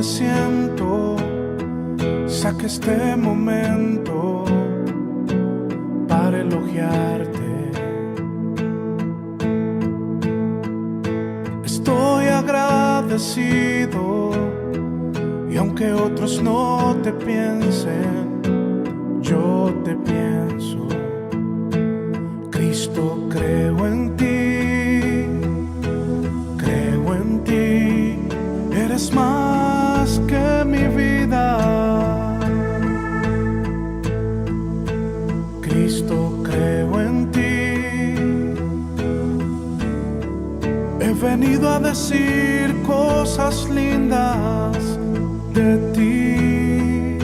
siento, saque este momento para elogiarte. Estoy agradecido y aunque otros no te piensen, yo te pienso. Cristo, creo en ti, eres más que mi vida. Cristo, creo en ti. He venido a decir cosas lindas de ti.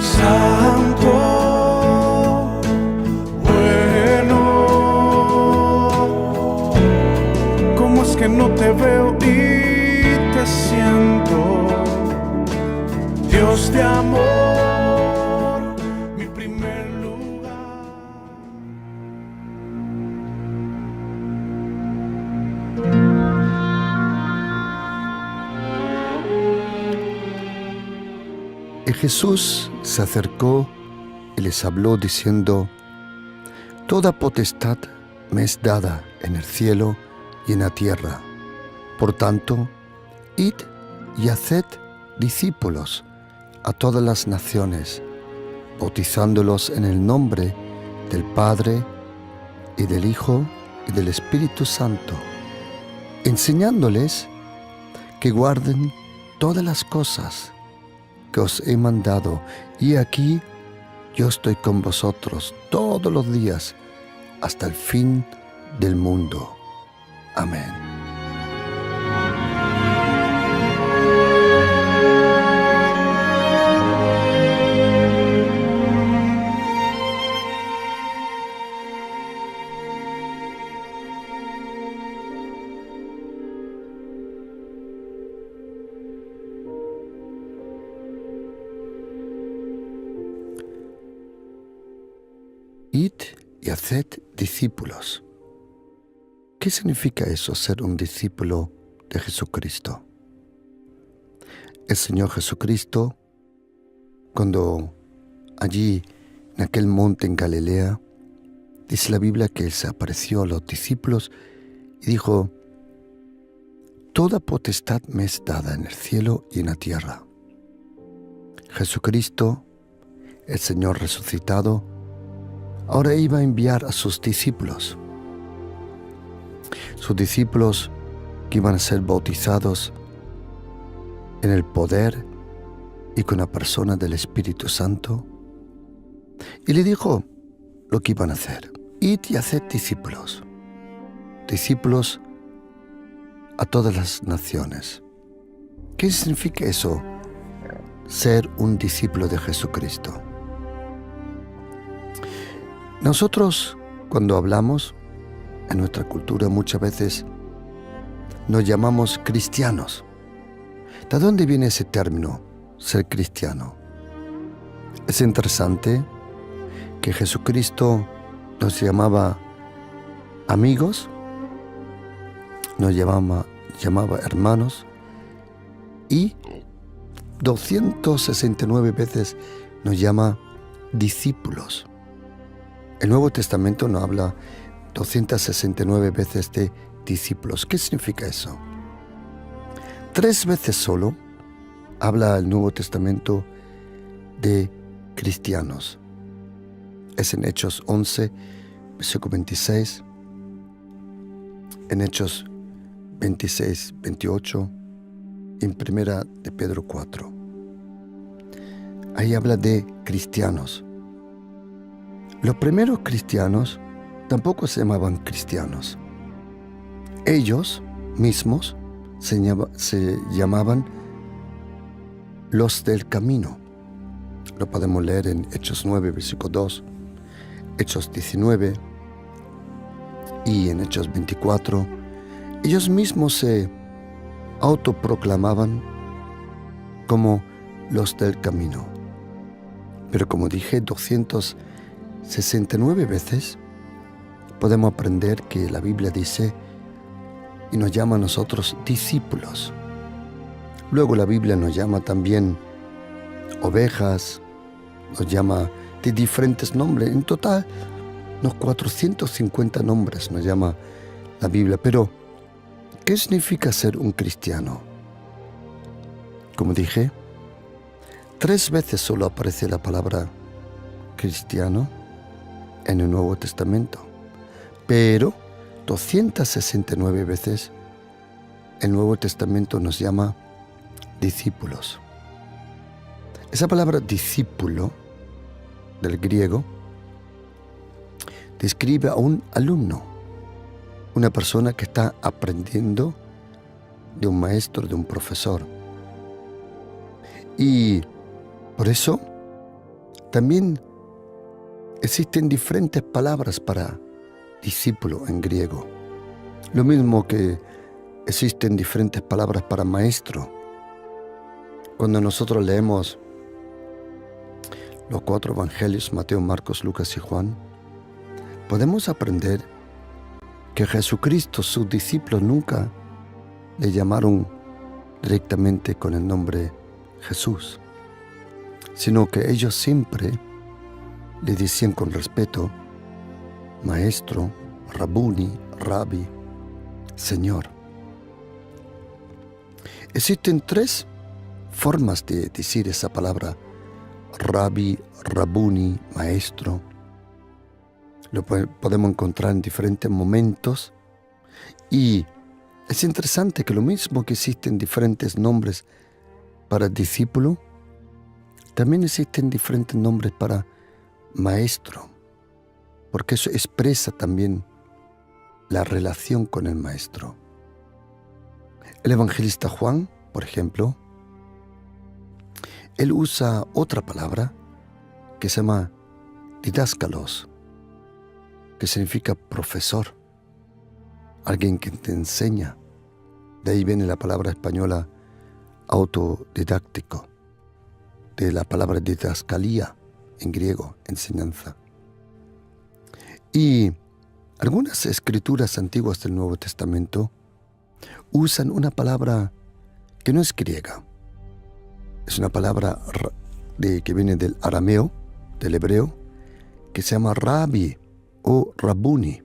Santo, bueno, ¿cómo es que no te veo y te siento? Dios de amor, mi primer lugar. Y Jesús se acercó y les habló diciendo: Toda potestad me es dada en el cielo y en la tierra. Por tanto, id y haced discípulos a todas las naciones, bautizándolos en el nombre del Padre y del Hijo y del Espíritu Santo, enseñándoles que guarden todas las cosas que os he mandado, y aquí yo estoy con vosotros todos los días hasta el fin del mundo. Amén. Id y haced discípulos. ¿Qué significa eso, ser un discípulo de Jesucristo? El Señor Jesucristo, cuando allí en aquel monte en Galilea, dice la Biblia que Él se apareció a los discípulos y dijo: Toda potestad me es dada en el cielo y en la tierra. Jesucristo, el Señor resucitado, ahora iba a enviar a sus discípulos que iban a ser bautizados en el poder y con la persona del Espíritu Santo. Y le dijo lo que iban a hacer: id y haced discípulos a todas las naciones. ¿Qué significa eso, ser un discípulo de Jesucristo? Nosotros, cuando hablamos en nuestra cultura, muchas veces nos llamamos cristianos. ¿De dónde viene ese término, ser cristiano? Es interesante que Jesucristo nos llamaba amigos, nos llamaba hermanos, y 269 veces nos llama discípulos. El Nuevo Testamento nos habla 269 veces de discípulos. ¿Qué significa eso? 3 veces solo habla el Nuevo Testamento de cristianos. Es en Hechos 11, versículo 26, en Hechos 26, 28, y en Primera de Pedro 4. Ahí habla de cristianos. Los primeros cristianos tampoco se llamaban cristianos. Ellos mismos se llamaban los del camino. Lo podemos leer en Hechos 9, versículo 2, Hechos 19 y en Hechos 24. Ellos mismos se autoproclamaban como los del camino. Pero como dije, 269 veces podemos aprender que la Biblia dice y nos llama a nosotros discípulos. Luego la Biblia nos llama también ovejas, nos llama de diferentes nombres. En total, unos 450 nombres nos llama la Biblia. Pero, ¿qué significa ser un cristiano? Como dije, 3 veces solo aparece la palabra cristiano en el Nuevo Testamento, pero 269 veces el Nuevo Testamento nos llama discípulos. Esa palabra discípulo del griego describe a un alumno, una persona que está aprendiendo de un maestro, de un profesor. Y por eso también existen diferentes palabras para discípulo en griego. Lo mismo que existen diferentes palabras para maestro. Cuando nosotros leemos los 4 evangelios, Mateo, Marcos, Lucas y Juan, podemos aprender que Jesucristo, sus discípulos, nunca le llamaron directamente con el nombre Jesús, sino que ellos siempre le decían con respeto, maestro, rabuni, rabbi, Señor. Existen 3 formas de decir esa palabra, rabbi, rabuni, maestro. Lo podemos encontrar en diferentes momentos y es interesante que lo mismo que existen diferentes nombres para discípulo, también existen diferentes nombres para maestro, porque eso expresa también la relación con el maestro. El evangelista Juan, por ejemplo, él usa otra palabra que se llama didáscalos, que significa profesor, alguien que te enseña. De ahí viene la palabra española autodidáctico, de la palabra didascalía en griego, enseñanza. Y algunas escrituras antiguas del Nuevo Testamento usan una palabra que no es griega. Es una palabra que viene del arameo, del hebreo, que se llama rabbi o rabuni.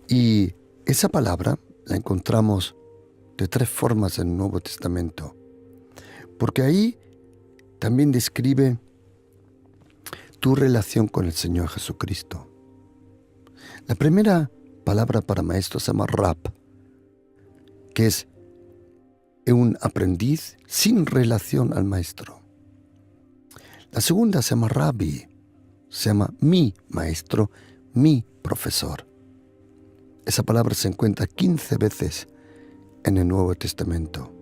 Y esa palabra la encontramos de 3 formas en el Nuevo Testamento, porque ahí también describe tu relación con el Señor Jesucristo. La primera palabra para maestro se llama rab, que es un aprendiz sin relación al maestro. La segunda se llama rabbi, se llama mi maestro, mi profesor. Esa palabra se encuentra 15 veces en el Nuevo Testamento.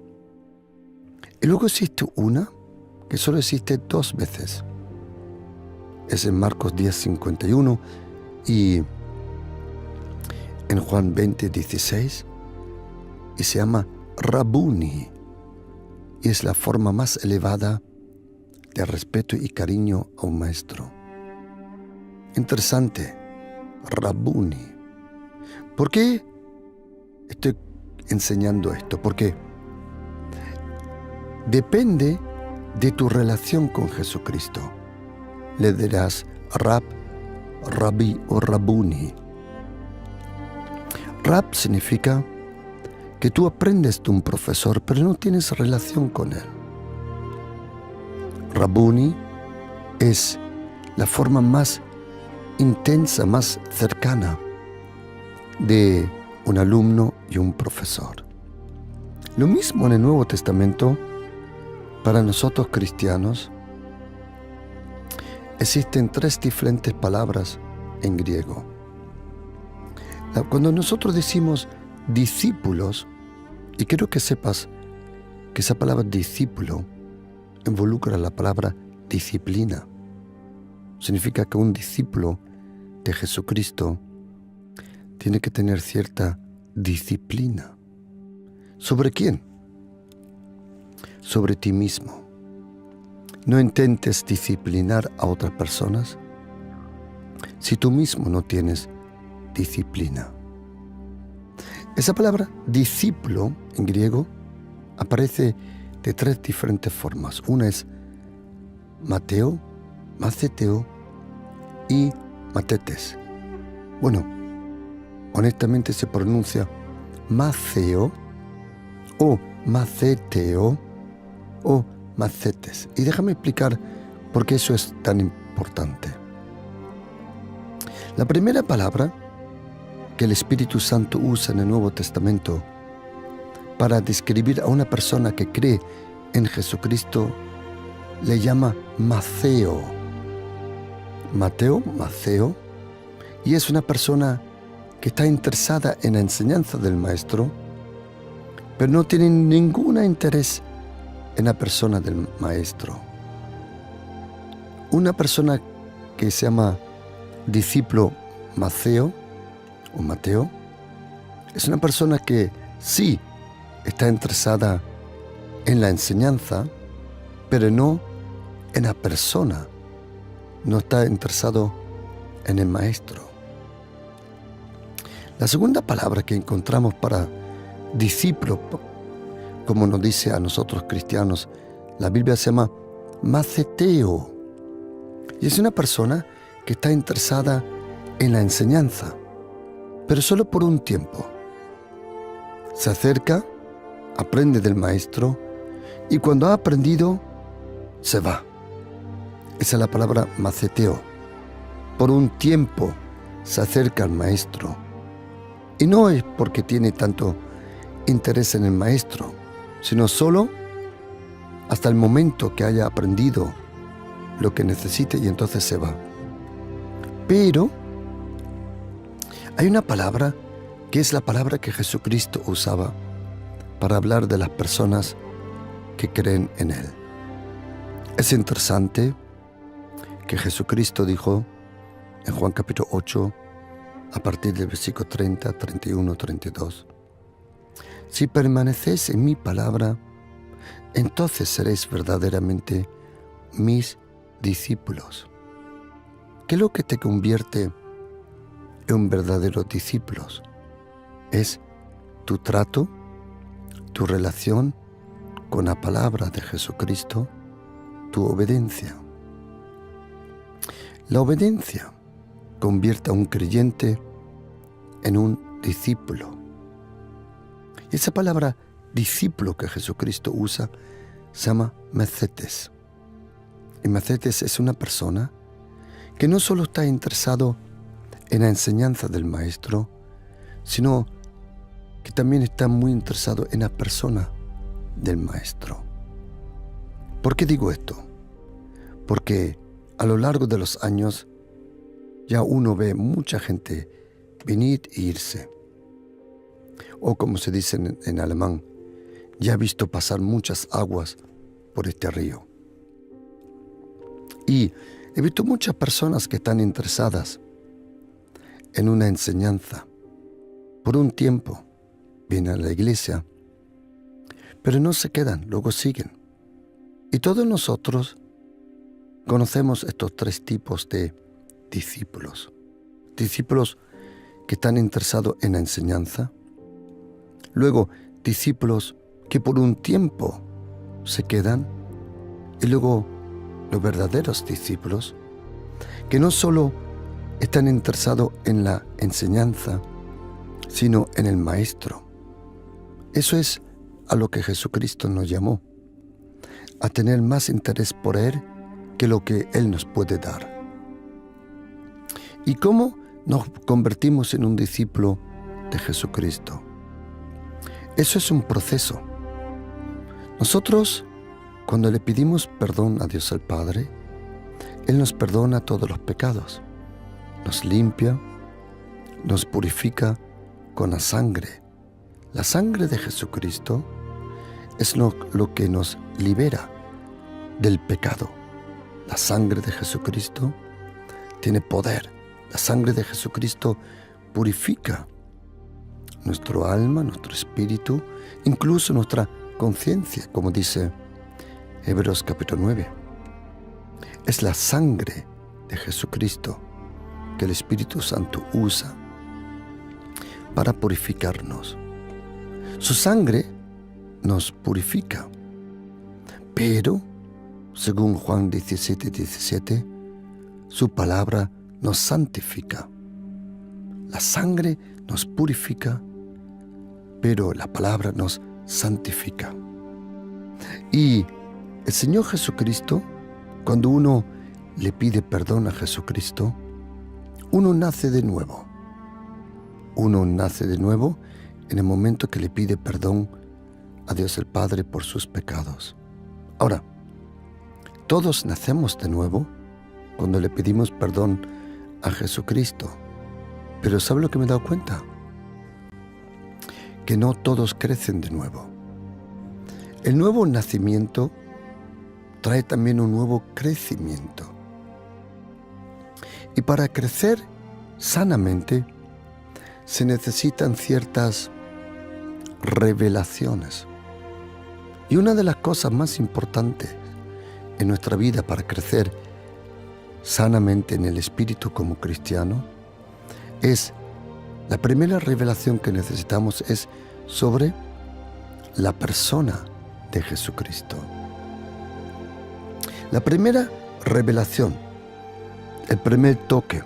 Y luego existe una que solo existe 2 veces. Es en Marcos 10:51 y en Juan 20:16, y se llama rabuni, y es la forma más elevada de respeto y cariño a un maestro. Interesante, rabuni. ¿Por qué estoy enseñando esto? Porque depende de tu relación con Jesucristo. Le dirás rab, rabbi o rabuni. Rab significa que tú aprendes de un profesor, pero no tienes relación con él. Rabuni es la forma más intensa, más cercana de un alumno y un profesor. Lo mismo en el Nuevo Testamento, para nosotros cristianos, existen 3 diferentes palabras en griego. Cuando nosotros decimos discípulos, y quiero que sepas que esa palabra discípulo involucra la palabra disciplina. Significa que un discípulo de Jesucristo tiene que tener cierta disciplina. ¿Sobre quién? Sobre ti mismo. No intentes disciplinar a otras personas si tú mismo no tienes disciplina. Esa palabra discípulo en griego aparece de 3 diferentes formas. Una es Mateo, Maceteo y Matetes. Bueno, honestamente se pronuncia Maceo o Maceteo o Macetes. Y déjame explicar por qué eso es tan importante. La primera palabra que el Espíritu Santo usa en el Nuevo Testamento para describir a una persona que cree en Jesucristo le llama Maceo. Maceo, y es una persona que está interesada en la enseñanza del Maestro, pero no tiene ningún interés en la persona del Maestro. Una persona que se llama discípulo Mateo es una persona que sí está interesada en la enseñanza, pero no en la persona. No está interesado en el Maestro. La segunda palabra que encontramos para discípulo, como nos dice a nosotros cristianos, la Biblia se llama Maceteo. Y es una persona que está interesada en la enseñanza, pero solo por un tiempo. Se acerca, aprende del Maestro, y cuando ha aprendido, se va. Esa es la palabra Maceteo. Por un tiempo se acerca al Maestro. Y no es porque tiene tanto interés en el Maestro, sino solo hasta el momento que haya aprendido lo que necesite y entonces se va. Pero hay una palabra que es la palabra que Jesucristo usaba para hablar de las personas que creen en Él. Es interesante que Jesucristo dijo en Juan capítulo 8, a partir del versículo 30, 31, 32, si permanecéis en mi palabra, entonces seréis verdaderamente mis discípulos. ¿Qué es lo que te convierte en un verdadero discípulo? Es tu trato, tu relación con la palabra de Jesucristo, tu obediencia. La obediencia convierte a un creyente en un discípulo. Y esa palabra discípulo que Jesucristo usa se llama Macetes. Y Macetes es una persona que no solo está interesado en la enseñanza del Maestro, sino que también está muy interesado en la persona del Maestro. ¿Por qué digo esto? Porque a lo largo de los años ya uno ve mucha gente venir e irse. O como se dice en alemán, ya he visto pasar muchas aguas por este río. Y he visto muchas personas que están interesadas en una enseñanza. Por un tiempo vienen a la iglesia, pero no se quedan, luego siguen. Y todos nosotros conocemos estos 3 tipos de discípulos. Discípulos que están interesados en la enseñanza. Luego, discípulos que por un tiempo se quedan. Y luego, los verdaderos discípulos que no solo están interesados en la enseñanza, sino en el Maestro. Eso es a lo que Jesucristo nos llamó, a tener más interés por Él que lo que Él nos puede dar. ¿Y cómo nos convertimos en un discípulo de Jesucristo? Eso es un proceso. Nosotros, cuando le pedimos perdón a Dios el Padre, Él nos perdona todos los pecados, nos limpia, nos purifica con la sangre. La sangre de Jesucristo es lo que nos libera del pecado. La sangre de Jesucristo tiene poder. La sangre de Jesucristo purifica nuestro alma, nuestro espíritu, incluso nuestra conciencia, como dice Hebreos capítulo 9. Es la sangre de Jesucristo que el Espíritu Santo usa para purificarnos. Su sangre nos purifica. Pero, según Juan 17:17, su palabra nos santifica. La sangre nos purifica, pero la palabra nos santifica. Y el Señor Jesucristo, cuando uno le pide perdón a Jesucristo, uno nace de nuevo. Uno nace de nuevo en el momento que le pide perdón a Dios el Padre por sus pecados. Ahora, todos nacemos de nuevo cuando le pedimos perdón a Jesucristo. Pero ¿sabe lo que me he dado cuenta? Que no todos crecen de nuevo. El nuevo nacimiento trae también un nuevo crecimiento. Y para crecer sanamente se necesitan ciertas revelaciones. Y una de las cosas más importantes en nuestra vida para crecer sanamente en el espíritu como cristiano es, la primera revelación que necesitamos es sobre la persona de Jesucristo. La primera revelación, el primer toque,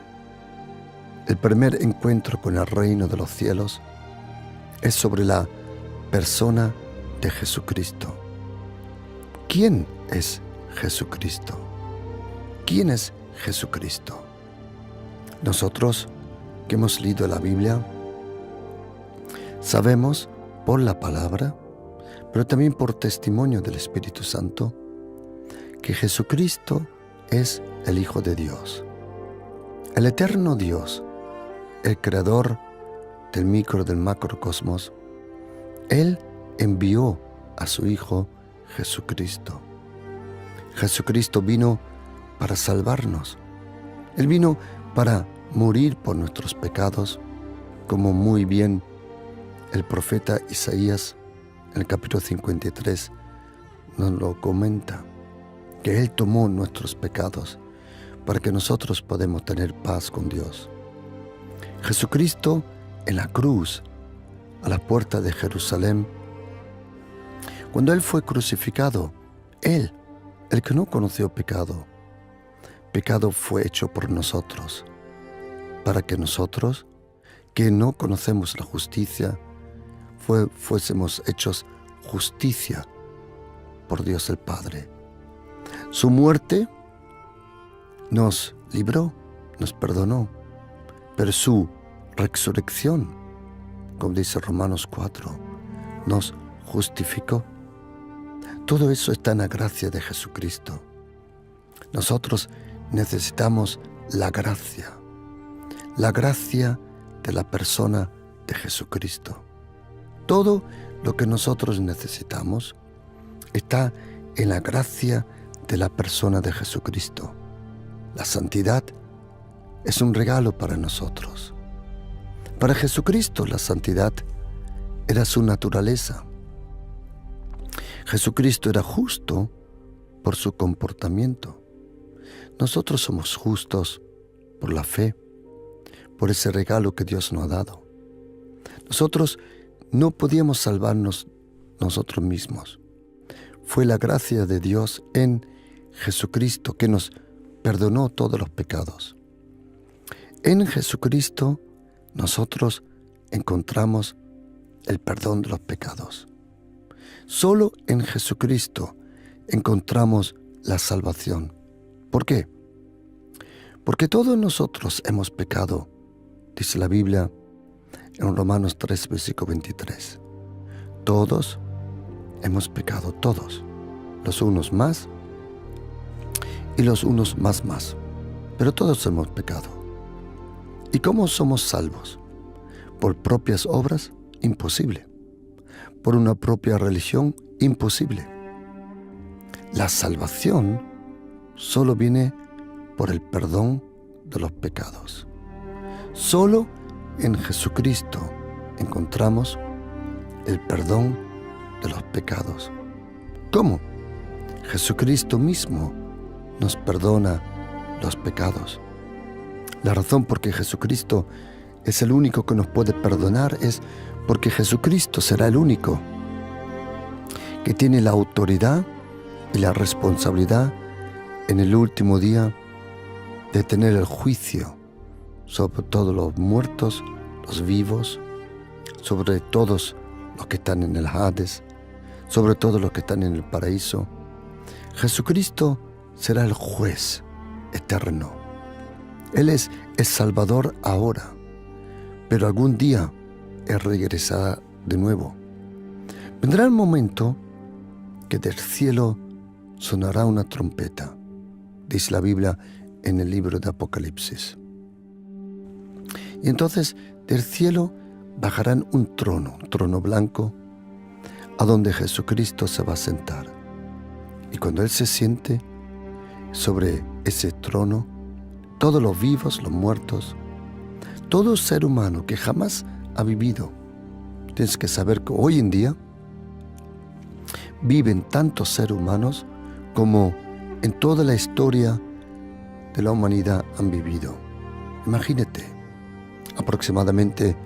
el primer encuentro con el reino de los cielos es sobre la persona de Jesucristo. ¿Quién es Jesucristo? ¿Quién es Jesucristo? Nosotros que hemos leído la Biblia sabemos por la palabra, pero también por testimonio del Espíritu Santo, que Jesucristo es el Hijo de Dios, el eterno Dios, el creador del micro, del macrocosmos. Él envió a su Hijo Jesucristo. Jesucristo vino para salvarnos. Él vino para morir por nuestros pecados, como muy bien el profeta Isaías en el capítulo 53 nos lo comenta, que Él tomó nuestros pecados para que nosotros podamos tener paz con Dios. Jesucristo en la cruz, a la puerta de Jerusalén, cuando Él fue crucificado, Él, el que no conoció pecado fue hecho por nosotros, para que nosotros, que no conocemos la justicia, fuésemos hechos justicia por Dios el Padre. Su muerte nos libró, nos perdonó, pero su resurrección, como dice Romanos 4, nos justificó. Todo eso está en la gracia de Jesucristo. Nosotros necesitamos la gracia de la persona de Jesucristo. Todo lo que nosotros necesitamos está en la gracia de la persona de Jesucristo. La santidad es un regalo para nosotros. Para Jesucristo la santidad era su naturaleza. Jesucristo era justo por su comportamiento. Nosotros somos justos por la fe, por ese regalo que Dios nos ha dado. Nosotros no podíamos salvarnos nosotros mismos. Fue la gracia de Dios en Jesucristo que nos perdonó todos los pecados. En Jesucristo nosotros encontramos el perdón de los pecados. Solo en Jesucristo encontramos la salvación. ¿Por qué? Porque todos nosotros hemos pecado, dice la Biblia en Romanos 3, versículo 23. Todos hemos pecado, todos, los unos más y los unos más, pero todos hemos pecado. ¿Y cómo somos salvos? ¿Por propias obras? Imposible. ¿Por una propia religión? Imposible. La salvación solo viene por el perdón de los pecados. Solo en Jesucristo encontramos el perdón de los pecados. ¿Cómo? Jesucristo mismo nos perdona los pecados. La razón por que Jesucristo es el único que nos puede perdonar es porque Jesucristo será el único. que tiene la autoridad y la responsabilidad en el último día de tener el juicio sobre todos los muertos, los vivos, sobre todos los que están en el Hades, sobre todos los que están en el paraíso. Jesucristo será el juez eterno. Él es el Salvador ahora, pero algún día Él regresará de nuevo. Vendrá el momento que del cielo sonará una trompeta, dice la Biblia en el libro de Apocalipsis. Y entonces del cielo bajarán un trono blanco, a donde Jesucristo se va a sentar. Y cuando Él se siente sobre ese trono, todos los vivos, los muertos, todo ser humano que jamás ha vivido, tienes que saber que hoy en día viven tantos seres humanos como en toda la historia de la humanidad han vivido. Imagínate, aproximadamente,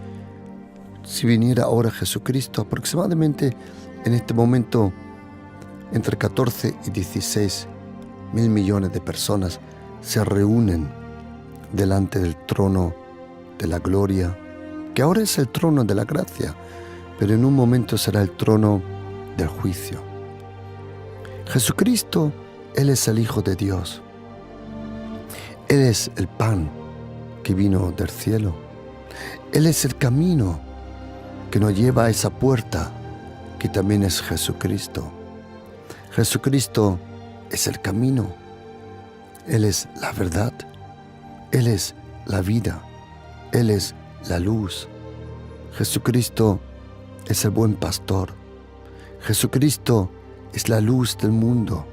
si viniera ahora Jesucristo, aproximadamente en este momento entre 14 y 16 mil millones de personas se reúnen delante del trono de la gloria, que ahora es el trono de la gracia, pero en un momento será el trono del juicio. Jesucristo, Él es el Hijo de Dios. Él es el pan que vino del cielo. Él es el camino que nos lleva a esa puerta que también es Jesucristo. Jesucristo es el camino. Él es la verdad. Él es la vida. Él es la luz. Jesucristo es el buen pastor. Jesucristo es la luz del mundo.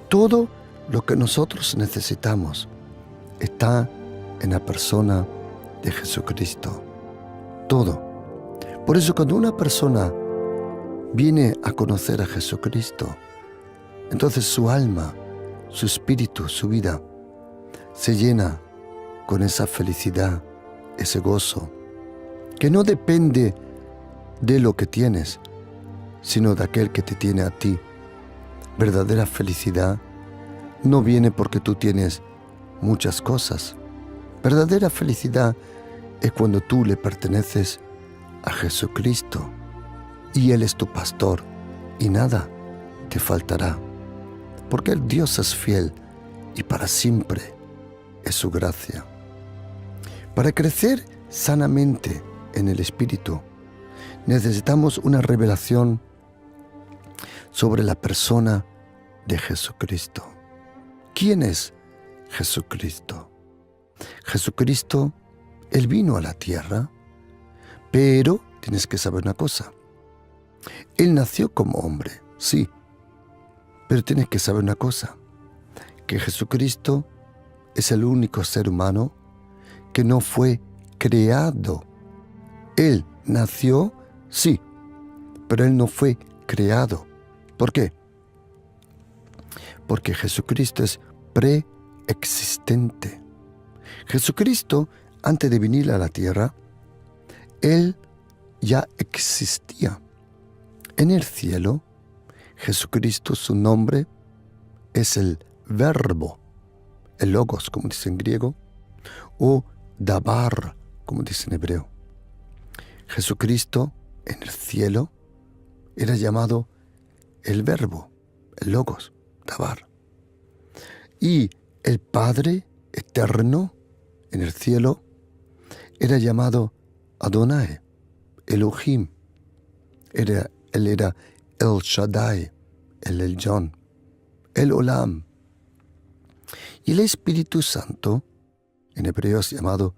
Todo lo que nosotros necesitamos está en la persona de Jesucristo. Todo. Por eso cuando una persona viene a conocer a Jesucristo, entonces su alma, su espíritu, su vida se llena con esa felicidad, ese gozo, que no depende de lo que tienes, sino de aquel que te tiene a ti. Verdadera felicidad no viene porque tú tienes muchas cosas. Verdadera felicidad es cuando tú le perteneces a Jesucristo y Él es tu pastor y nada te faltará, porque el Dios es fiel y para siempre es su gracia. Para crecer sanamente en el Espíritu, necesitamos una revelación sobre la persona de Jesucristo. ¿Quién es Jesucristo? Jesucristo, Él vino a la tierra, pero tienes que saber una cosa. Él nació como hombre, sí, pero tienes que saber una cosa, que Jesucristo es el único ser humano que no fue creado. Él nació, sí, pero Él no fue creado. ¿Por qué? Porque Jesucristo es preexistente. Jesucristo, antes de venir a la tierra, Él ya existía. En el cielo, Jesucristo, su nombre es el Verbo, el Logos, como dice en griego, o Dabar, como dice en hebreo. Jesucristo, en el cielo, era llamado el Verbo, el Logos, Dabar. Y el Padre eterno, en el cielo, era llamado Adonai, Elohim. Él era El Shaddai, el Elyon, el Olam. Y el Espíritu Santo, en hebreo es llamado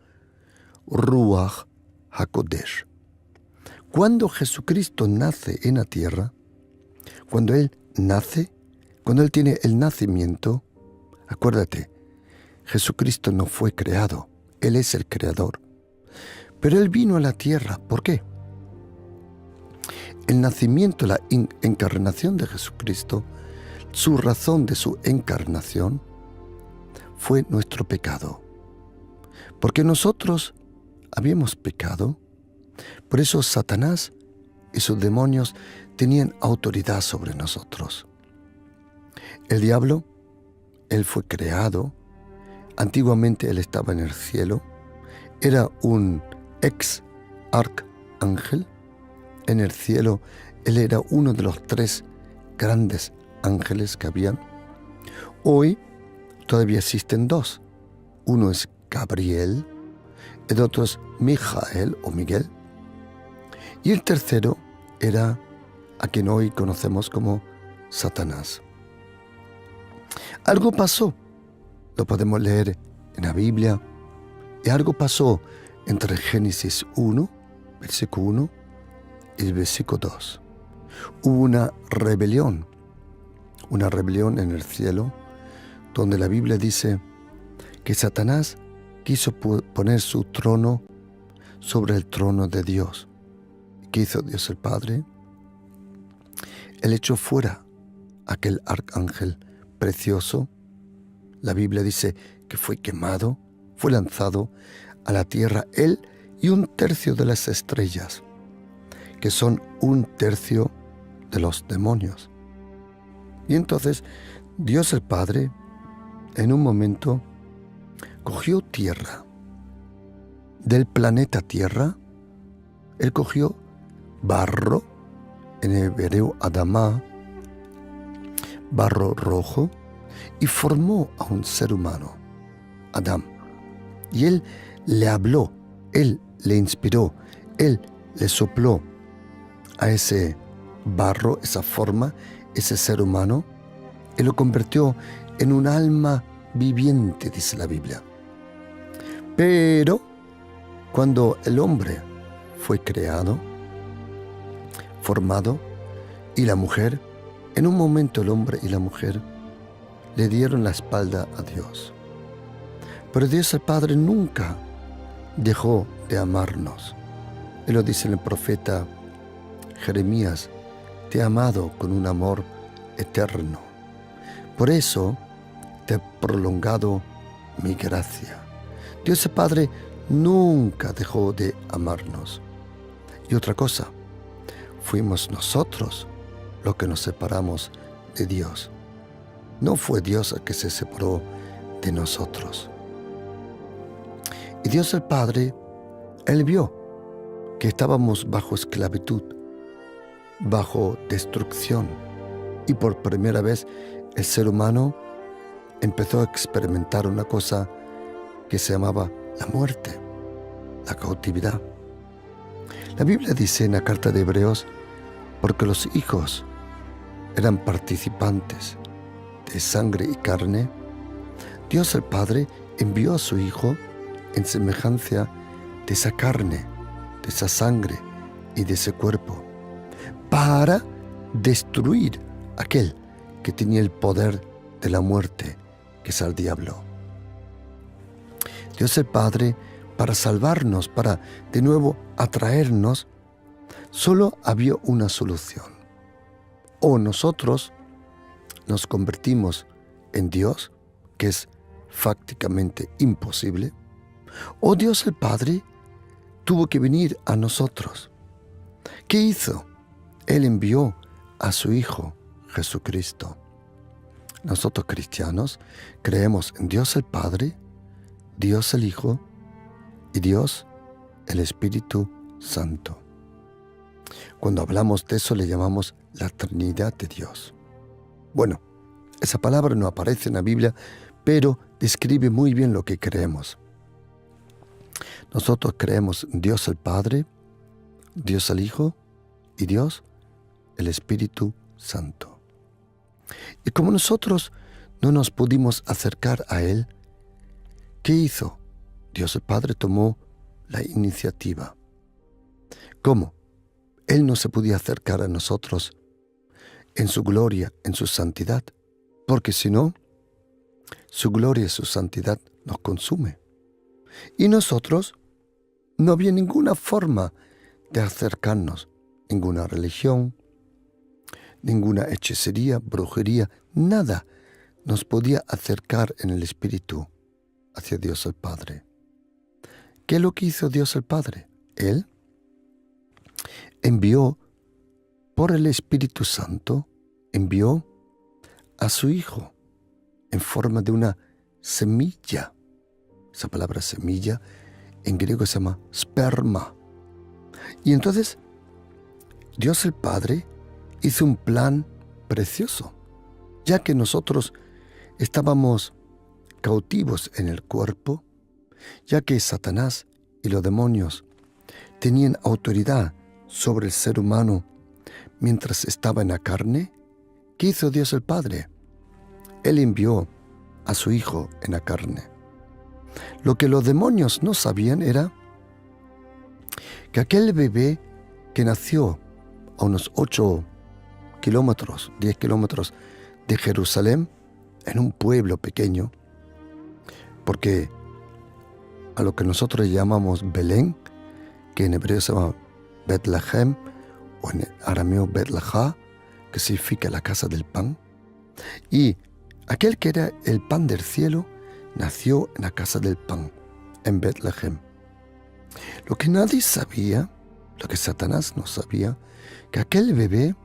Ruach HaKodesh. Cuando Jesucristo nace en la tierra, cuando Él nace, cuando Él tiene el nacimiento, acuérdate, Jesucristo no fue creado, Él es el creador. Pero Él vino a la tierra, ¿por qué? El nacimiento, la encarnación de Jesucristo, su razón de su encarnación, fue nuestro pecado. Porque nosotros habíamos pecado, por eso Satanás y sus demonios tenían autoridad sobre nosotros. El diablo, él fue creado. Antiguamente él estaba en el cielo. Era un ex arcángel. En el cielo él era uno de los 3 grandes ángeles que habían. Hoy todavía existen 2. Uno es Gabriel, el otro es Mijael o Miguel. Y el tercero era a quien hoy conocemos como Satanás. Algo pasó, lo podemos leer en la Biblia, y algo pasó entre Génesis 1, versículo 1, y el versículo 2. Hubo una rebelión en el cielo, donde la Biblia dice que Satanás quiso poner su trono sobre el trono de Dios. ¿Qué hizo Dios el Padre? Él echó fuera aquel arcángel precioso. La Biblia dice que fue quemado, fue lanzado a la tierra él y 1/3 de las estrellas, que son 1/3 de los demonios. Y entonces Dios el Padre, en un momento, cogió tierra. Del planeta Tierra, él cogió barro, en hebreo Adamá, barro rojo, y formó a un ser humano, Adán. Y él le habló, él le inspiró, él le sopló a ese barro, esa forma, ese ser humano, y lo convirtió en un alma viviente, dice la Biblia. Pero cuando el hombre fue creado, formado, y la mujer, en un momento el hombre y la mujer le dieron la espalda a Dios. Pero Dios el Padre nunca dejó de amarnos. Él lo dice en el profeta Jeremías: te he amado con un amor eterno. Por eso te he prolongado mi gracia. Dios el Padre nunca dejó de amarnos. Y otra cosa, fuimos nosotros los que nos separamos de Dios. No fue Dios el que se separó de nosotros. Y Dios el Padre, Él vio que estábamos bajo esclavitud, bajo destrucción. Y por primera vez el ser humano empezó a experimentar una cosa que se llamaba la muerte, la cautividad. La Biblia dice en la carta de Hebreos, porque los hijos eran participantes de sangre y carne, Dios el Padre envió a su Hijo en semejanza de esa carne, de esa sangre y de ese cuerpo, para destruir aquel que tenía el poder de la muerte, que es el diablo. Dios el Padre, para salvarnos, para de nuevo atraernos, solo había una solución. O nosotros nos convertimos en Dios, que es fácticamente imposible, o Dios el Padre tuvo que venir a nosotros. ¿Qué hizo? Él envió a su Hijo Jesucristo. Nosotros cristianos creemos en Dios el Padre, Dios el Hijo y Dios el Espíritu Santo. Cuando hablamos de eso le llamamos la Trinidad de Dios. Bueno, esa palabra no aparece en la Biblia, pero describe muy bien lo que creemos. Nosotros creemos en Dios el Padre, Dios el Hijo y Dios el Espíritu Santo. Y como nosotros no nos pudimos acercar a Él, ¿qué hizo? Dios el Padre tomó la iniciativa. ¿Cómo? Él no se podía acercar a nosotros en su gloria, en su santidad, porque si no, su gloria y su santidad nos consume. Y nosotros no había ninguna forma de acercarnos, ninguna religión, ninguna hechicería, brujería, nada nos podía acercar en el Espíritu hacia Dios el Padre. ¿Qué es lo que hizo Dios el Padre? Él envió por el Espíritu Santo, envió a su Hijo en forma de una semilla. Esa palabra semilla en griego se llama sperma. Y entonces Dios el Padre hizo un plan precioso, ya que nosotros estábamos cautivos en el cuerpo, ya que Satanás y los demonios tenían autoridad sobre el ser humano mientras estaba en la carne. ¿Qué hizo Dios el Padre? Él envió a su Hijo en la carne. Lo que los demonios no sabían era que aquel bebé que nació a unos 10 kilómetros de Jerusalén, en un pueblo pequeño, porque a lo que nosotros llamamos Belén, que en hebreo se llama Betlehem, o en arameo Betlejá, que significa la casa del pan, y aquel que era el pan del cielo nació en la casa del pan, en Betlehem. Lo que nadie sabía, lo que Satanás no sabía, que aquel bebé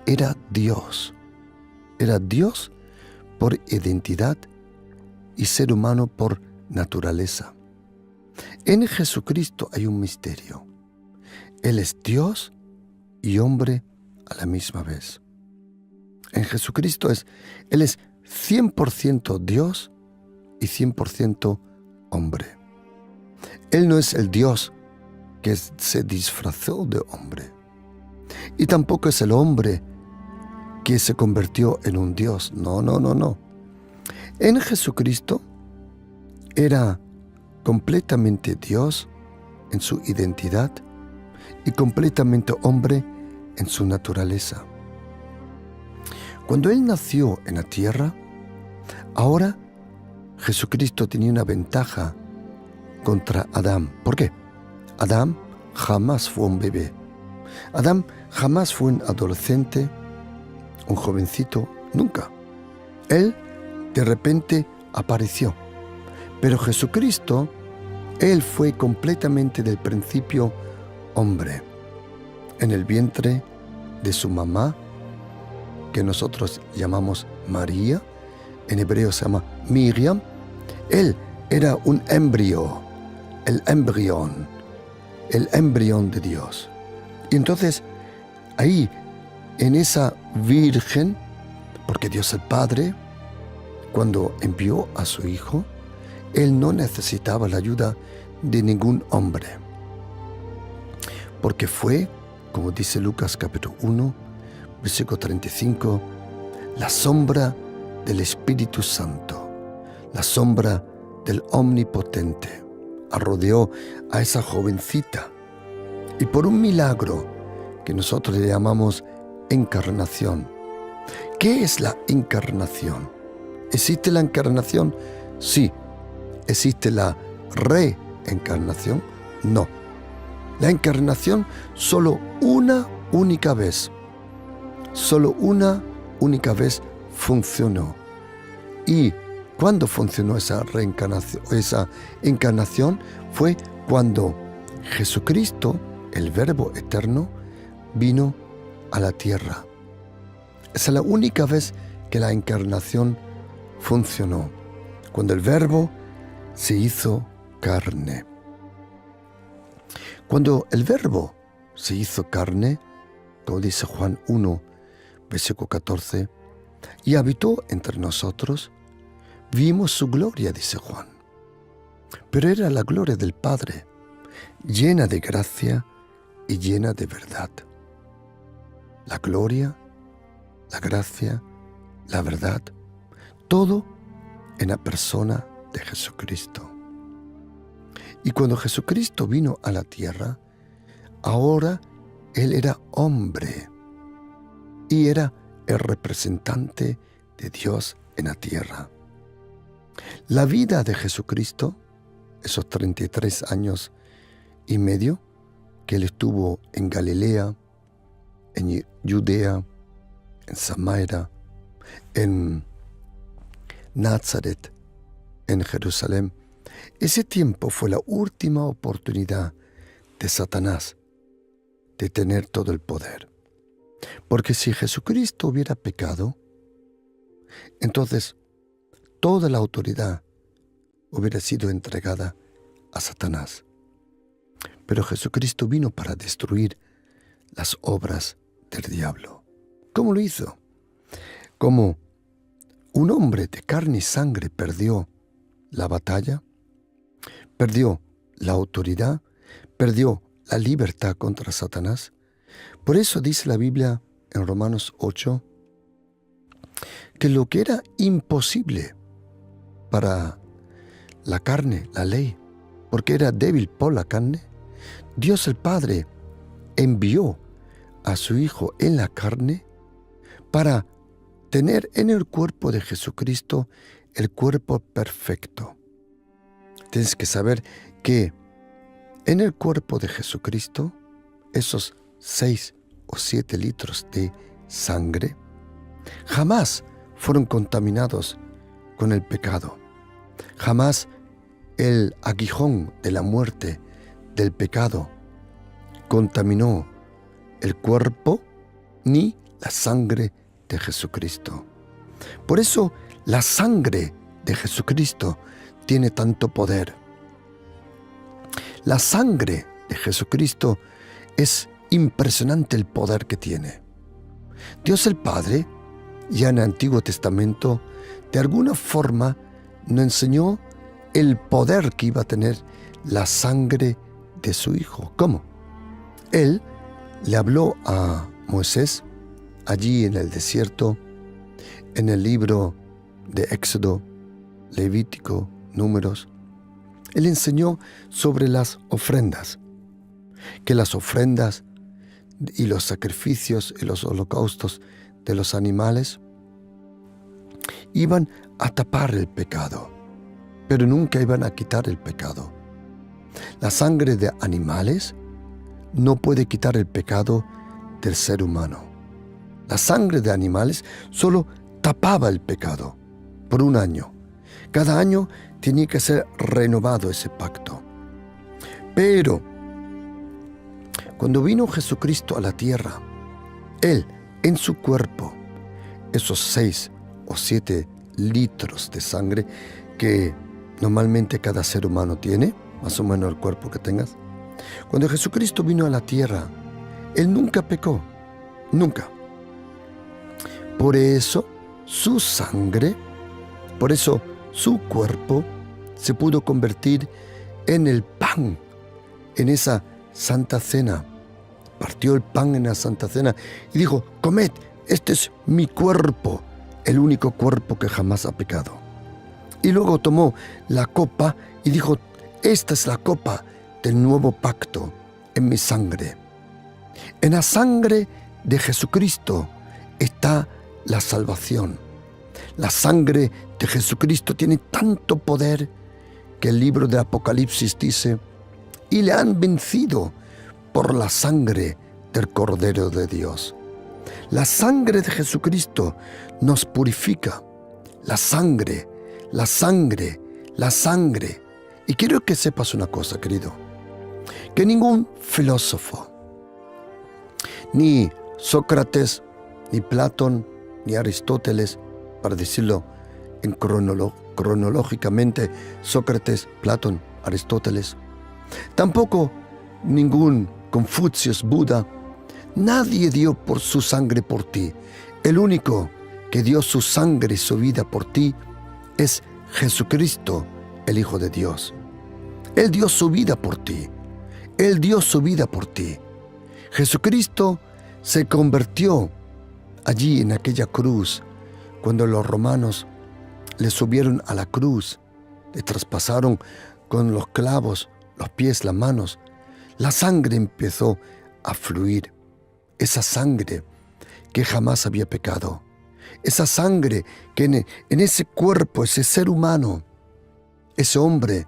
era Dios por identidad y ser humano por naturaleza. En Jesucristo hay un misterio. Él es Dios y hombre a la misma vez. En Jesucristo Él es 100% Dios y 100% hombre. Él no es el Dios que se disfrazó de hombre. Y tampoco es el hombre que se convirtió en un Dios. No. En Jesucristo era completamente Dios en su identidad y completamente hombre en su naturaleza. Cuando Él nació en la tierra, ahora Jesucristo tenía una ventaja contra Adán. ¿Por qué? Adán jamás fue un bebé. Adán jamás fue un adolescente, un jovencito, nunca. Él de repente apareció. Pero Jesucristo, Él fue completamente del principio hombre. En el vientre de su mamá, que nosotros llamamos María, en hebreo se llama Miriam, Él era un embrión, el embrión de Dios. Y entonces, ahí, en esa virgen, porque Dios el Padre, cuando envió a su Hijo, Él no necesitaba la ayuda de ningún hombre. Porque fue, como dice Lucas capítulo 1, versículo 35, la sombra del Espíritu Santo, la sombra del Omnipotente, rodeó a esa jovencita. Y por un milagro que nosotros le llamamos encarnación. ¿Qué es la encarnación? ¿Existe la encarnación? Sí. ¿Existe la reencarnación? No. La encarnación solo una única vez funcionó. ¿Y cuándo funcionó esa reencarnación? Esa encarnación fue cuando Jesucristo, el Verbo eterno, vino a la tierra. Esa es la única vez que la encarnación funcionó, cuando el Verbo se hizo carne. Cuando el Verbo se hizo carne, como dice Juan 1, versículo 14, y habitó entre nosotros, vimos su gloria, dice Juan. Pero era la gloria del Padre, llena de gracia y llena de verdad. La gloria, la gracia, la verdad, todo en la persona de Jesucristo. Y cuando Jesucristo vino a la tierra, ahora Él era hombre y era el representante de Dios en la tierra. La vida de Jesucristo, esos 33 años y medio que Él estuvo en Galilea, en Judea, en Samaria, en Nazaret, en Jerusalén, ese tiempo fue la última oportunidad de Satanás de tener todo el poder. Porque si Jesucristo hubiera pecado, entonces toda la autoridad hubiera sido entregada a Satanás. Pero Jesucristo vino para destruir las obras del diablo. ¿Cómo lo hizo? Como un hombre de carne y sangre perdió la batalla, perdió la autoridad, perdió la libertad contra Satanás. Por eso dice la Biblia en Romanos 8 que lo que era imposible para la carne, la ley, porque era débil por la carne, Dios el Padre envió a su Hijo en la carne para tener en el cuerpo de Jesucristo el cuerpo perfecto. Tienes que saber que en el cuerpo de Jesucristo, esos 6 o 7 litros de sangre jamás fueron contaminados con el pecado. Jamás el aguijón de la muerte, del pecado, contaminó el cuerpo ni la sangre de Jesucristo. Por eso la sangre de Jesucristo tiene tanto poder. La sangre de Jesucristo es impresionante el poder que tiene. Dios el Padre, ya en el Antiguo Testamento, de alguna forma nos enseñó el poder que iba a tener la sangre de su Hijo. ¿Cómo? Él le habló a Moisés allí en el desierto, en el libro de Éxodo, Levítico, Números. Él enseñó sobre las ofrendas, que las ofrendas y los sacrificios y los holocaustos de los animales iban a tapar el pecado, pero nunca iban a quitar el pecado. La sangre de animales no puede quitar el pecado del ser humano. La sangre de animales solo tapaba el pecado por un año. Cada año tenía que ser renovado ese pacto. Pero cuando vino Jesucristo a la tierra, Él en su cuerpo, esos 6 o 7 litros de sangre que normalmente cada ser humano tiene, más o menos el cuerpo que tengas, cuando Jesucristo vino a la tierra, Él nunca pecó, nunca. Por eso su sangre, por eso su cuerpo se pudo convertir en el pan, en esa Santa Cena. Partió el pan en la Santa Cena y dijo: comed, este es mi cuerpo, el único cuerpo que jamás ha pecado. Y luego tomó la copa y dijo: esta es la copa del nuevo pacto en mi sangre. En la sangre de Jesucristo está la salvación. La sangre de Jesucristo tiene tanto poder que el libro de Apocalipsis dice: y le han vencido por la sangre del Cordero de Dios. La sangre de Jesucristo nos purifica. La sangre, la sangre, la sangre. Y quiero que sepas una cosa, querido, que ningún filósofo, ni Sócrates, ni Platón, ni Aristóteles, para decirlo cronológicamente, Sócrates, Platón, Aristóteles, tampoco ningún Confucio, Buda, nadie dio por su sangre por ti. El único que dio su sangre y su vida por ti es Jesucristo, el Hijo de Dios. Él dio su vida por ti. Él dio su vida por ti. Jesucristo se convirtió allí en aquella cruz, cuando los romanos le subieron a la cruz, le traspasaron con los clavos los pies, las manos. La sangre empezó a fluir. Esa sangre que jamás había pecado. Esa sangre que en ese cuerpo, ese ser humano, ese hombre,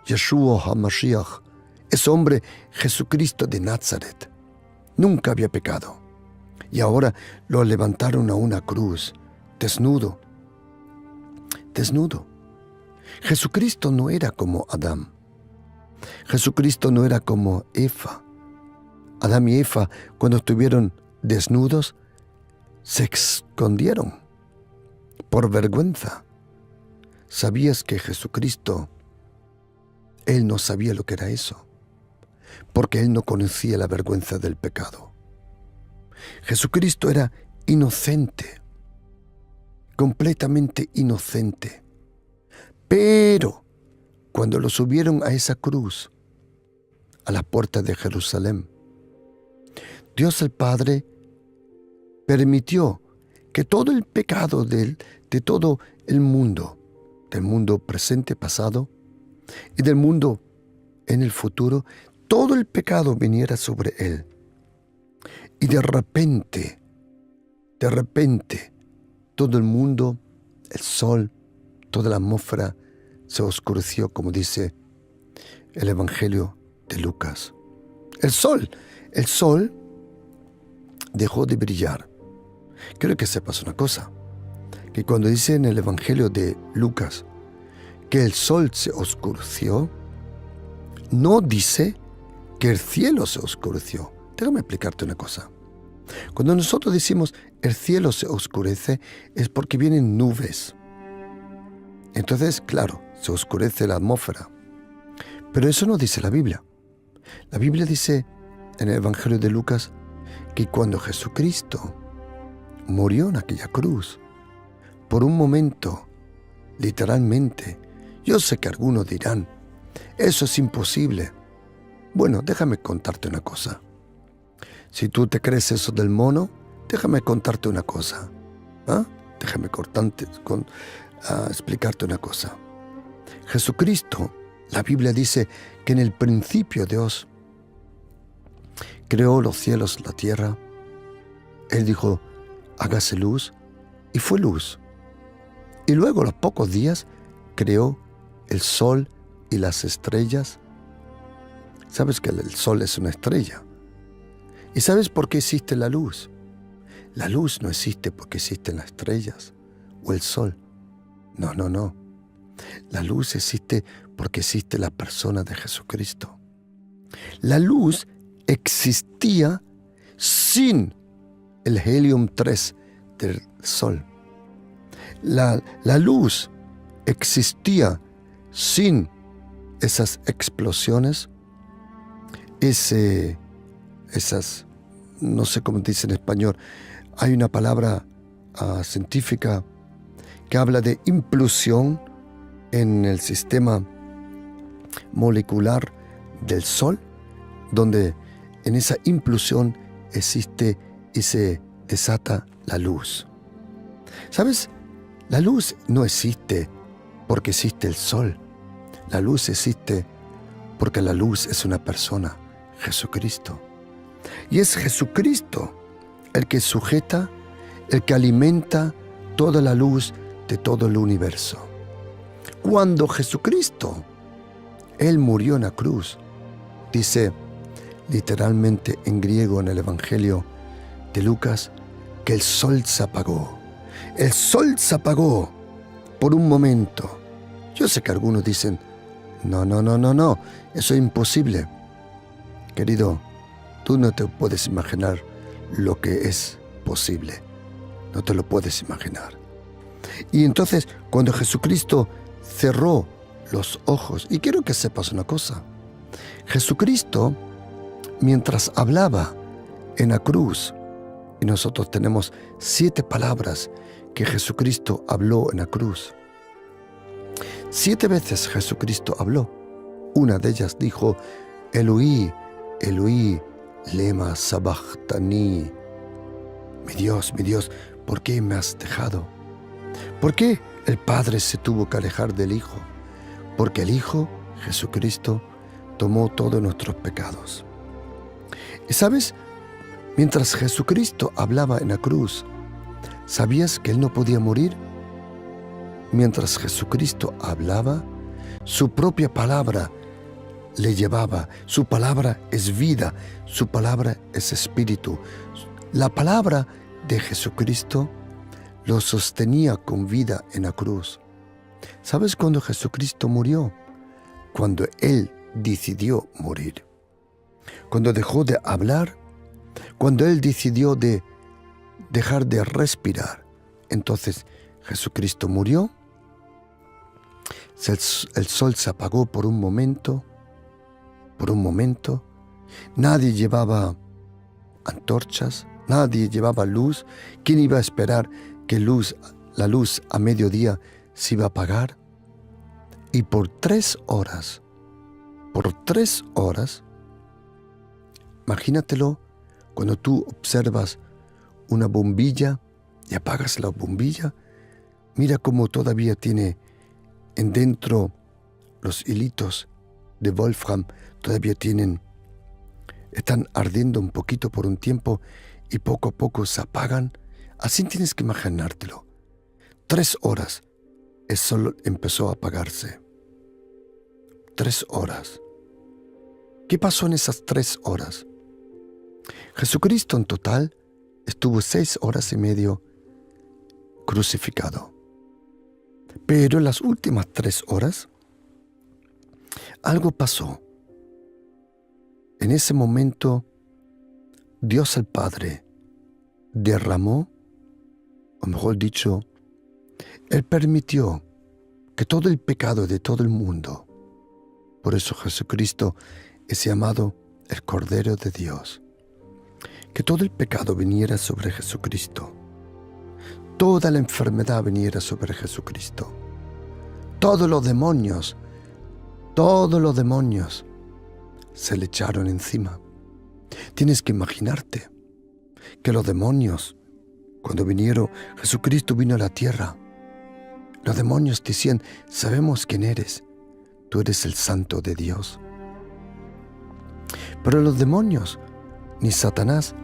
Yeshua HaMashiach, ese hombre Jesucristo de Nazaret, nunca había pecado. Y ahora lo levantaron a una cruz, desnudo. Desnudo. Jesucristo no era como Adán. Jesucristo no era como Eva. Adán y Eva, cuando estuvieron desnudos, se escondieron por vergüenza. ¿Sabías que Jesucristo, Él no sabía lo que era eso? Porque Él no conocía la vergüenza del pecado. Jesucristo era inocente, completamente inocente. Pero cuando lo subieron a esa cruz, a las puertas de Jerusalén, Dios el Padre permitió que todo el pecado de todo el mundo, del mundo presente, pasado, y del mundo en el futuro, todo el pecado viniera sobre Él. Y de repente, todo el mundo, el sol, toda la atmósfera se oscureció, como dice el Evangelio de Lucas. El sol dejó de brillar. Quiero que sepas una cosa, que cuando dice en el Evangelio de Lucas que el sol se oscureció, no dice que el cielo se oscureció. Déjame explicarte una cosa. Cuando nosotros decimos el cielo se oscurece, es porque vienen nubes. Entonces, claro, se oscurece la atmósfera. Pero eso no dice la Biblia. La Biblia dice en el Evangelio de Lucas que cuando Jesucristo murió en aquella cruz, por un momento, literalmente, yo sé que algunos dirán, eso es imposible. Bueno, déjame contarte una cosa. Si tú te crees eso del mono, déjame contarte una cosa. Déjame explicarte una cosa. Jesucristo, la Biblia dice que en el principio Dios creó los cielos, la tierra. Él dijo, hágase luz, y fue luz. Y luego, a los pocos días, creó el sol y las estrellas. ¿Sabes que el sol es una estrella? ¿Y sabes por qué existe la luz? La luz no existe porque existen las estrellas o el sol. No. La luz existe porque existe la persona de Jesucristo. La luz existía sin el helium 3 del sol. La luz existía sin esas explosiones, esas, no sé cómo dice en español, hay una palabra científica que habla de implosión en el sistema molecular del Sol, donde en esa implosión existe y se desata la luz. ¿Sabes? La luz no existe porque existe el Sol. La luz existe porque la luz es una persona, Jesucristo. Y es Jesucristo el que sujeta, el que alimenta toda la luz de todo el universo. Cuando Jesucristo, Él murió en la cruz, dice literalmente en griego en el Evangelio de Lucas, que el sol se apagó. El sol se apagó por un momento. Yo sé que algunos dicen, no, eso es imposible. Querido, tú no te puedes imaginar lo que es posible. No te lo puedes imaginar. Y entonces, cuando Jesucristo cerró los ojos, y quiero que sepas una cosa, Jesucristo, mientras hablaba en la cruz, y nosotros tenemos 7 palabras que Jesucristo habló en la cruz. 7 veces Jesucristo habló. Una de ellas dijo, Eloí, Eloí, lema sabachthani. Mi Dios, ¿por qué me has dejado? ¿Por qué el Padre se tuvo que alejar del Hijo? Porque el Hijo, Jesucristo, tomó todos nuestros pecados. Y sabes, mientras Jesucristo hablaba en la cruz, ¿sabías que Él no podía morir? Mientras Jesucristo hablaba, su propia palabra le llevaba. Su palabra es vida, su palabra es espíritu. La palabra de Jesucristo lo sostenía con vida en la cruz. ¿Sabes cuándo Jesucristo murió? Cuando Él decidió morir. cuando dejó de hablar, cuando Él decidió de dejar de respirar, entonces Jesucristo murió. El sol se apagó por un momento. Nadie llevaba antorchas, nadie llevaba luz. ¿Quién iba a esperar que la luz a mediodía se iba a apagar? Y por 3 horas, imagínatelo cuando tú observas una bombilla y apagas la bombilla, mira cómo todavía tiene en dentro los hilitos de Wolfram, todavía están ardiendo un poquito por un tiempo y poco a poco se apagan. Así tienes que imaginártelo. 3 horas, el sol empezó a apagarse. 3 horas. ¿Qué pasó en esas 3 horas? Jesucristo en total estuvo 6 horas y medio crucificado. Pero en las últimas 3 horas, algo pasó. En ese momento, Dios el Padre derramó, o mejor dicho, Él permitió que todo el pecado de todo el mundo, por eso Jesucristo es llamado el Cordero de Dios, que todo el pecado viniera sobre Jesucristo, toda la enfermedad viniera sobre Jesucristo, todos los demonios se le echaron encima. Tienes que imaginarte que los demonios, cuando vinieron, Jesucristo vino a la tierra, los demonios decían: sabemos quién eres, tú eres el Santo de Dios. Pero los demonios, ni Satanás,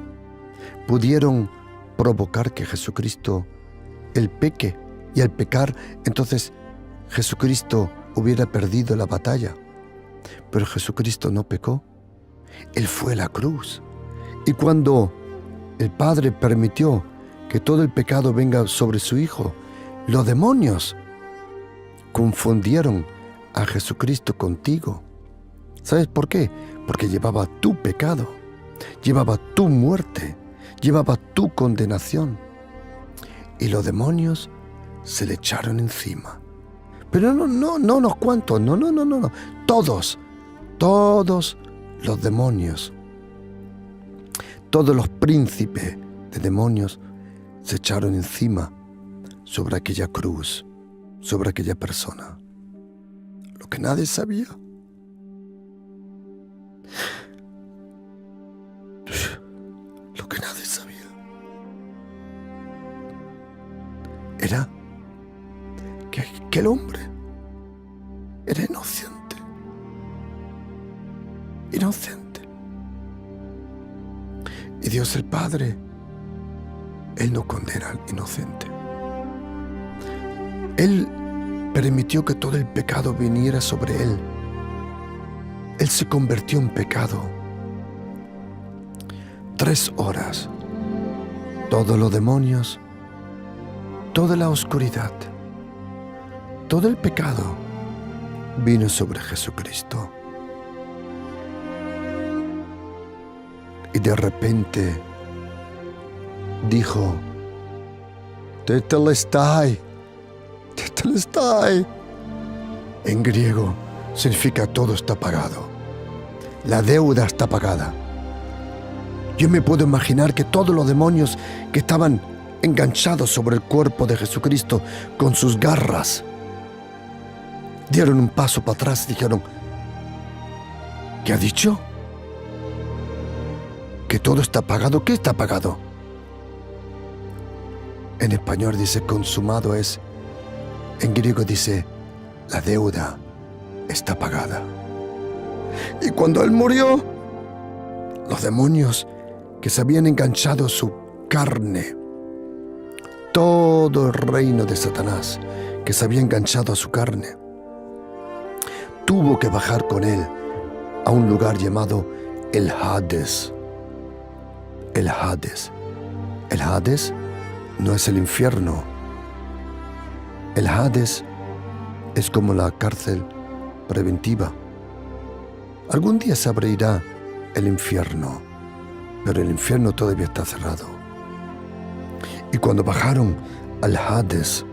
pudieron provocar que Jesucristo él peque, y al pecar, entonces Jesucristo hubiera perdido la batalla. Pero Jesucristo no pecó. Él fue a la cruz. Y cuando el Padre permitió que todo el pecado venga sobre su Hijo, los demonios confundieron a Jesucristo contigo. ¿Sabes por qué? Porque llevaba tu pecado, llevaba tu muerte, llevaba tu condenación. Y los demonios se le echaron encima. Pero no unos cuantos, no. Todos los demonios, todos los príncipes de demonios se echaron encima sobre aquella cruz, sobre aquella persona. Lo que nadie sabía. Lo que nadie sabía era que aquel hombre era inocente. Y Dios el Padre, Él no condena al inocente. Él permitió que todo el pecado viniera sobre Él. Él se convirtió en pecado. 3 horas. Todos los demonios, toda la oscuridad, todo el pecado vino sobre Jesucristo. Y de repente dijo: Tetelestai. En griego significa todo está pagado. La deuda está pagada. Yo me puedo imaginar que todos los demonios que estaban enganchados sobre el cuerpo de Jesucristo con sus garras dieron un paso para atrás y dijeron: ¿qué ha dicho? ¿Que todo está pagado? ¿Qué está pagado? En español dice consumado es, en griego dice la deuda está pagada. Y cuando Él murió, los demonios que se habían enganchado a su carne, todo el reino de Satanás que se había enganchado a su carne, tuvo que bajar con Él a un lugar llamado el Hades. El Hades. El Hades no es el infierno. El Hades es como la cárcel preventiva. Algún día se abrirá el infierno, pero el infierno todavía está cerrado. Y cuando bajaron al Hades,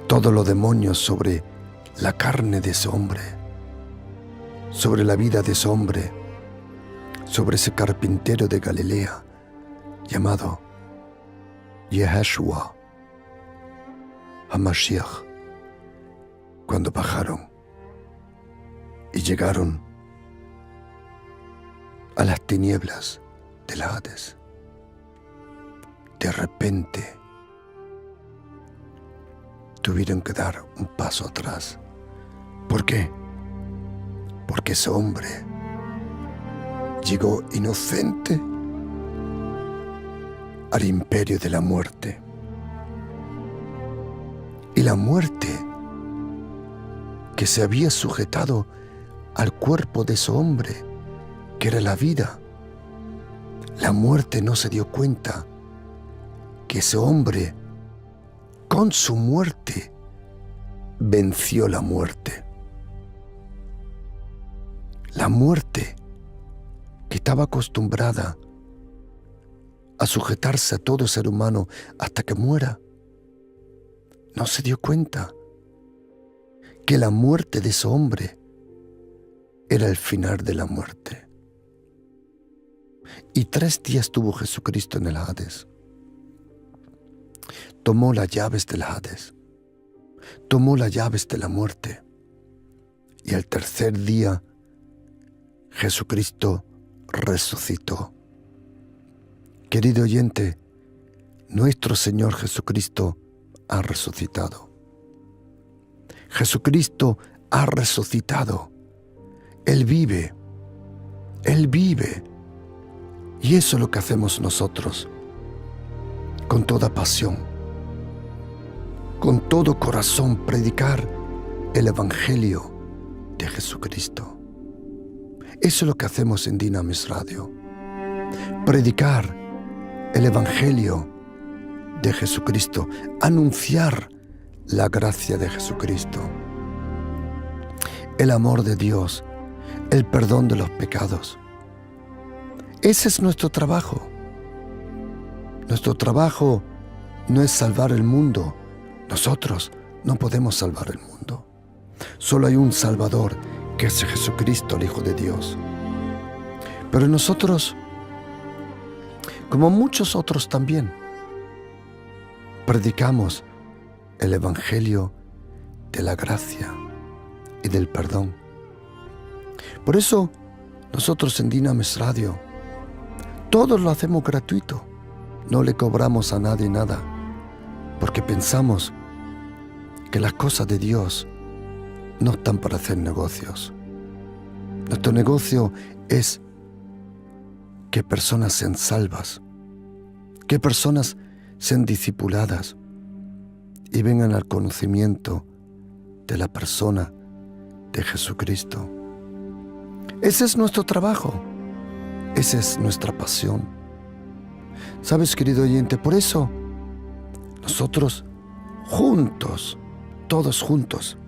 todos los demonios sobre la carne de ese hombre, sobre la vida de ese hombre, sobre ese carpintero de Galilea llamado Yeshua HaMashiach, cuando bajaron y llegaron a las tinieblas del Hades, de repente tuvieron que dar un paso atrás. ¿Por qué? Porque ese hombre llegó inocente al imperio de la muerte. Y la muerte que se había sujetado al cuerpo de ese hombre, que era la vida, la muerte no se dio cuenta que ese hombre, con su muerte, venció la muerte. La muerte, que estaba acostumbrada a sujetarse a todo ser humano hasta que muera, no se dio cuenta que la muerte de ese hombre era el final de la muerte. Y 3 días tuvo Jesucristo en el Hades. Tomó las llaves del Hades, tomó las llaves de la muerte, y al 3er día Jesucristo resucitó. Querido oyente, nuestro Señor Jesucristo ha resucitado. Jesucristo ha resucitado. Él vive. Él vive. Y eso es lo que hacemos nosotros, con toda pasión, con todo corazón, predicar el Evangelio de Jesucristo. Eso es lo que hacemos en Dynamis Radio. Predicar el Evangelio de Jesucristo, anunciar la gracia de Jesucristo, el amor de Dios, el perdón de los pecados. Ese es nuestro trabajo. Nuestro trabajo no es salvar el mundo. Nosotros no podemos salvar el mundo. Solo hay un Salvador, que es Jesucristo, el Hijo de Dios. Pero nosotros, como muchos otros también, predicamos el Evangelio de la gracia y del perdón. Por eso, nosotros en Dynamis Radio, todos lo hacemos gratuito. No le cobramos a nadie nada, porque pensamos que las cosas de Dios no están para hacer negocios. Nuestro negocio es que personas sean salvas, que personas sean discipuladas y vengan al conocimiento de la persona de Jesucristo. Ese es nuestro trabajo, esa es nuestra pasión. ¿Sabes, querido oyente? Por eso nosotros juntos, todos juntos,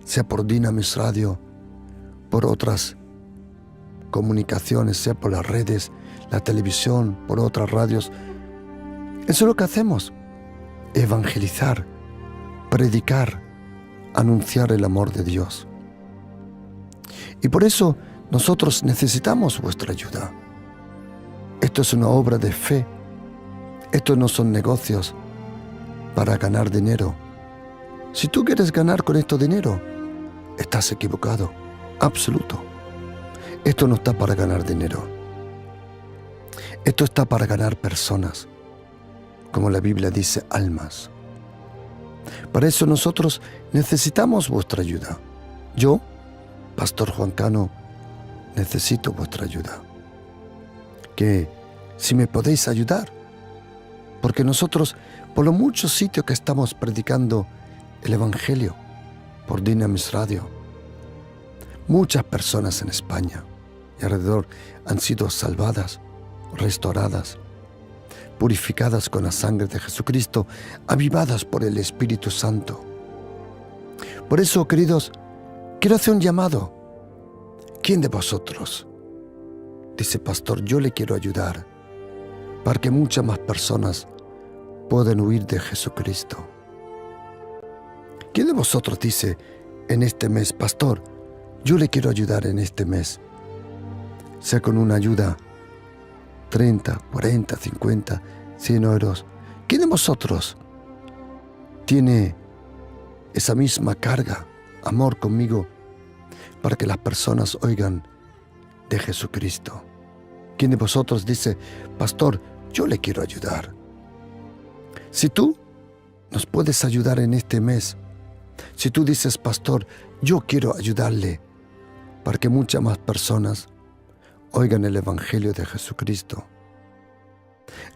sea por Dynamis Radio, por otras comunicaciones, sea por las redes, la televisión, por otras radios, eso es lo que hacemos: evangelizar, predicar, anunciar el amor de Dios. Y por eso nosotros necesitamos vuestra ayuda. Esto es una obra de fe. Estos no son negocios para ganar dinero. Si tú quieres ganar con esto dinero, estás equivocado, absoluto. Esto no está para ganar dinero. Esto está para ganar personas, como la Biblia dice, almas. Para eso nosotros necesitamos vuestra ayuda. Yo, Pastor Juan Cano, necesito vuestra ayuda. Que si me podéis ayudar, porque nosotros, por los muchos sitios que estamos predicando el Evangelio, por Dynamis Radio, muchas personas en España y alrededor han sido salvadas, restauradas, purificadas con la sangre de Jesucristo, avivadas por el Espíritu Santo. Por eso, queridos, quiero hacer un llamado. ¿Quién de vosotros dice, pastor, yo le quiero ayudar para que muchas más personas puedan huir de Jesucristo? ¿Quién de vosotros dice en este mes, pastor, yo le quiero ayudar en este mes? Sea con una ayuda 30, 40, 50, 100 euros. ¿Quién de vosotros tiene esa misma carga, amor conmigo, para que las personas oigan de Jesucristo? ¿Quién de vosotros dice, pastor, yo le quiero ayudar? Si tú nos puedes ayudar en este mes, si tú dices, pastor, yo quiero ayudarle para que muchas más personas oigan el Evangelio de Jesucristo,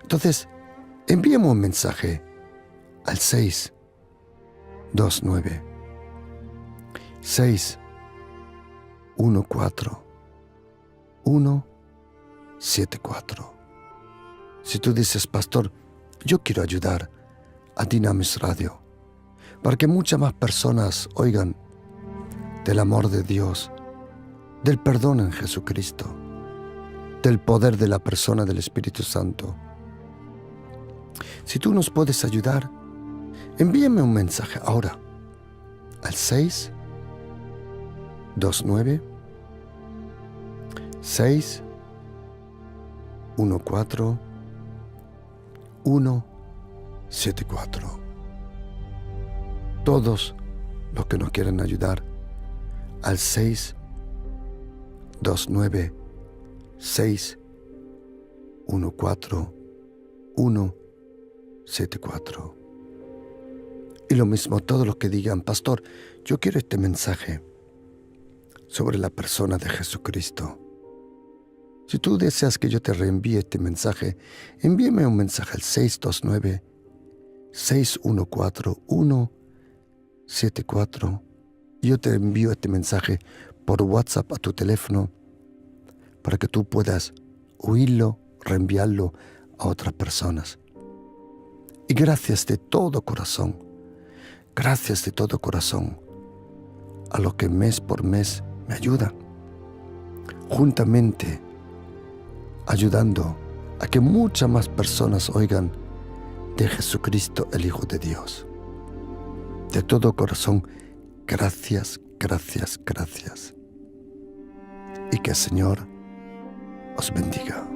entonces envíame un mensaje al 629 614 174. Si tú dices, pastor, yo quiero ayudar a Dynamis Radio para que muchas más personas oigan del amor de Dios, del perdón en Jesucristo, del poder de la persona del Espíritu Santo. Si tú nos puedes ayudar, envíame un mensaje ahora al 629 614 174. Todos los que nos quieran ayudar al 629 614 174. Y lo mismo todos los que digan, pastor, yo quiero este mensaje sobre la persona de Jesucristo. Si tú deseas que yo te reenvíe este mensaje, envíame un mensaje al 629 614 174. Yo te envío este mensaje por WhatsApp a tu teléfono para que tú puedas oírlo, reenviarlo a otras personas. Y gracias de todo corazón a los que mes por mes me ayudan, juntamente ayudando a que muchas más personas oigan de Jesucristo, el Hijo de Dios. De todo corazón, gracias. Y que el Señor os bendiga.